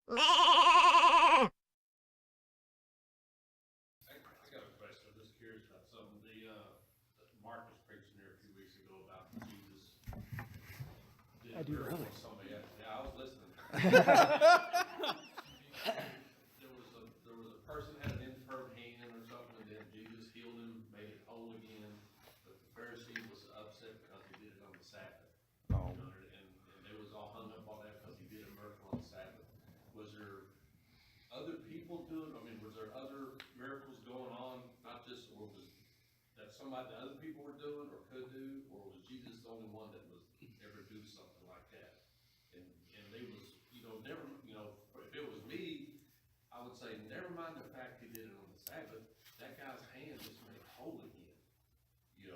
I got a question. I'm just curious about something. Mark was preaching there a few weeks ago about Jesus did I do miracles really. on somebody else. Yeah, I was listening. There was a person had an infirm hand or something, and then Jesus healed him, made it whole again. But the Pharisee was upset because he did it on the Sabbath. Oh. You know, and they was all hung up on that because he did a miracle on the Sabbath. Was there other people doing? I mean, was there other miracles going on? Not just, or was that somebody that other people were doing or could do, or was Jesus the only one that was ever do something like that? And they was, never, if it was me, I would say, never mind the fact he did it on the Sabbath. That guy's hand just made whole again.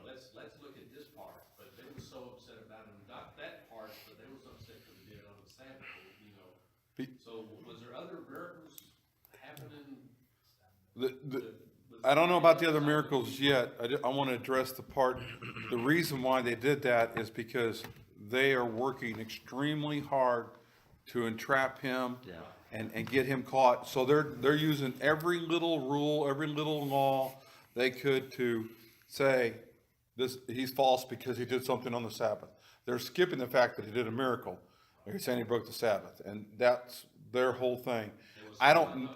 Let's look at this part. But they were so upset about him, not that part, but they was upset because he did it on the Sabbath. So was there other miracles happening? I don't know about the other miracles yet. I want to address the part. The reason why they did that is because they are working extremely hard to entrap him and get him caught. So they're using every little rule, every little law they could to say he's false because he did something on the Sabbath. They're skipping the fact that he did a miracle. They're saying he broke the Sabbath, and that's their whole thing. I don't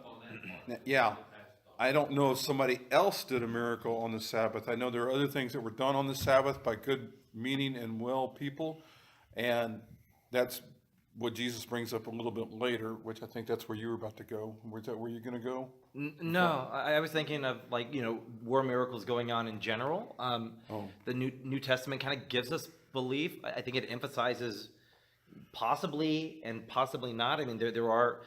know if somebody else did a miracle on the Sabbath. I know there are other things that were done on the Sabbath by good meaning and well people, and that's what Jesus brings up a little bit later, which I think that's where you were about to go. Was that where you're going to go? No, I was thinking of were miracles going on in general. The New Testament kind of gives us belief. I think it emphasizes possibly and possibly not. I mean, there are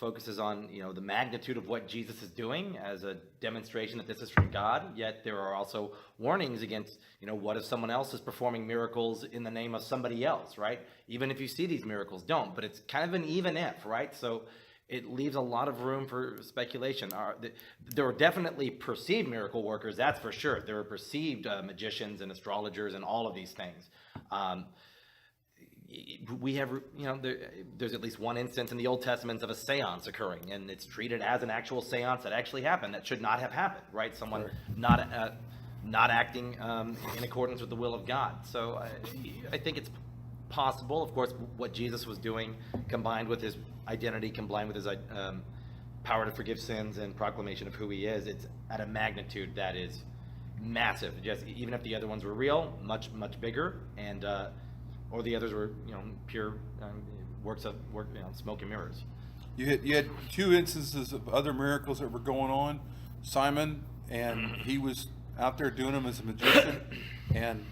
focuses on the magnitude of what Jesus is doing as a demonstration that this is from God. Yet there are also warnings against what if someone else is performing miracles in the name of somebody else, right? Even if you see these miracles, don't. But it's kind of an even if, right? So it leaves a lot of room for speculation. There are definitely perceived miracle workers, that's for sure. There are perceived magicians and astrologers and all of these things. We have, there's at least one instance in the Old Testament of a seance occurring, and it's treated as an actual seance that actually happened, that should not have happened, right? Someone not acting in accordance with the will of God. So I think it's possible, of course, what Jesus was doing, combined with his identity, combined with his power to forgive sins and proclamation of who he is, it's at a magnitude that is massive. Just even if the other ones were real, much bigger, and or the others were pure works of smoke and mirrors. You had two instances of other miracles that were going on. Simon, and he was out there doing them as a magician, and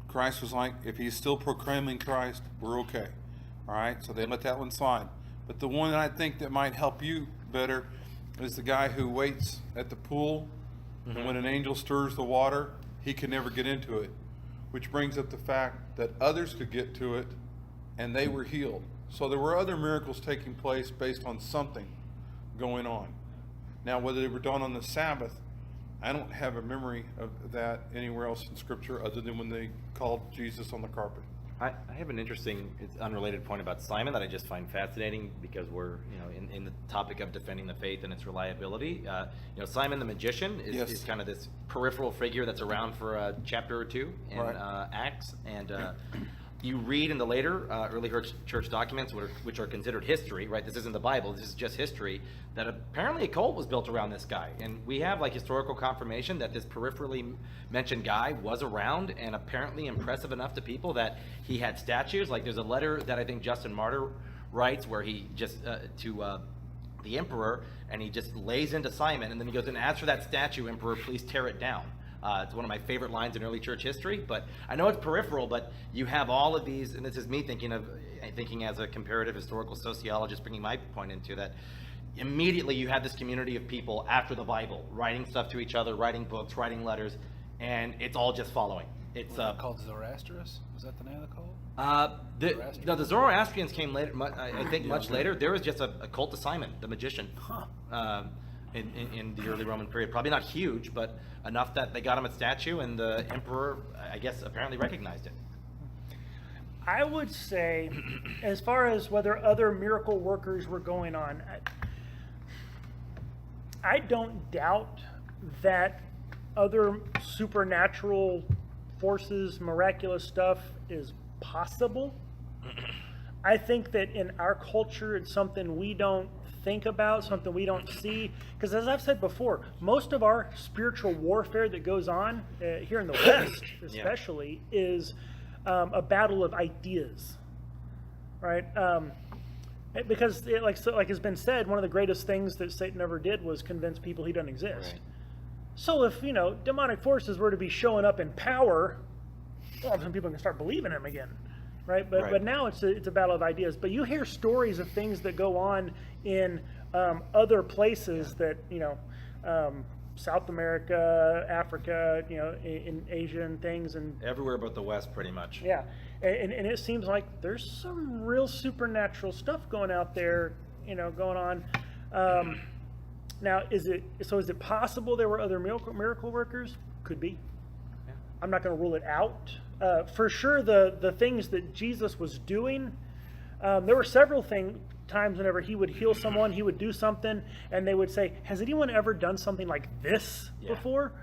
Christ was like, if he's still proclaiming Christ, we're okay. All right, so they let that one slide. But the one that I think that might help you better is the guy who waits at the pool, and when an angel stirs the water, he can never get into it, which brings up the fact that others could get to it, and they were healed. So there were other miracles taking place based on something going on. Now, whether they were done on the Sabbath, I don't have a memory of that anywhere else in Scripture other than when they called Jesus on the carpet. I have an interesting, it's unrelated point about Simon that I just find fascinating, because we're in the topic of defending the faith and its reliability. Simon the magician is kind of this peripheral figure that's around for a chapter or two in Acts, and you read in the later early church documents, which are considered history, right? This isn't the Bible, this is just history, that apparently a cult was built around this guy. And we have historical confirmation that this peripherally mentioned guy was around and apparently impressive enough to people that he had statues. There's a letter that I think Justin Martyr writes where he just, to the emperor, and he just lays into Simon, and then he goes, and as for that statue, emperor, please tear it down. It's one of my favorite lines in early church history, but I know it's peripheral, but you have all of these, and this is me thinking as a comparative historical sociologist, bringing my point into that. Immediately you have this community of people after the Bible, writing stuff to each other, writing books, writing letters, and it's all just following. It's called Zoroastrians? Was that the name of the cult? The Zoroastrians came later, I think much later. There was just a cult of Simon, the magician. In the early Roman period. Probably not huge, but enough that they got him a statue, and the emperor, I guess, apparently recognized it. I would say, as far as whether other miracle workers were going on, I don't doubt that other supernatural forces, miraculous stuff is possible. I think that in our culture, it's something we don't think about, something we don't see. Because as I've said before, most of our spiritual warfare that goes on here in the West, especially, is a battle of ideas, right? Because, like has been said, one of the greatest things that Satan ever did was convince people he doesn't exist. Right. So if, demonic forces were to be showing up in power, well, some people can start believing him again, right? But now it's a battle of ideas. But you hear stories of things that go on in other places that, South America, Africa, in Asia and things. And Everywhere but the West, pretty much. yeah, and it seems like there's some real supernatural stuff going out there, going on. Now, is it possible there were other miracle workers? Could be. Yeah. I'm not going to rule it out. For sure, the things that Jesus was doing, there were several times whenever he would heal someone, he would do something, and they would say, has anyone ever done something like this before?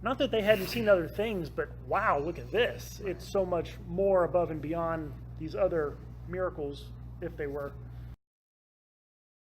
Not that they hadn't seen other things, but wow, look at this. It's so much more above and beyond these other miracles, if they were.